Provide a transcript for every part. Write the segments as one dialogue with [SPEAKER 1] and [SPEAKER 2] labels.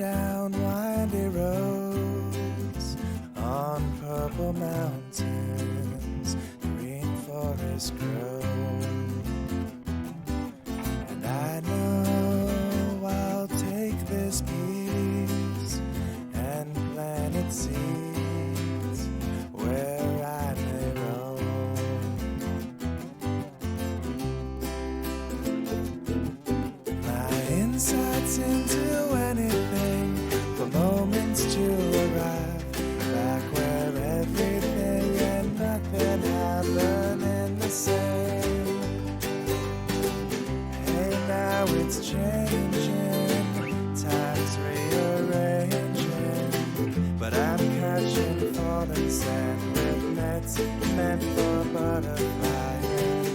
[SPEAKER 1] down windy roads, on purple mountains, green forests grow. And I know I'll take this piece and plant its seeds where I may roam. My insights into anything for moments to arrive, back where everything and nothing happen in the same. Hey, now it's changing, time's rearranging, but I'm catching falling sand with nets meant for butterflying.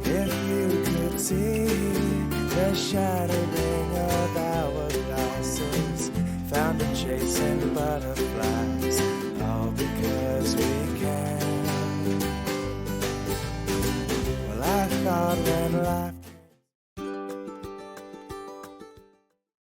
[SPEAKER 1] If you could see the shattering of hourglasses, found a chasing butterflies, all because we can. Well, I thought when life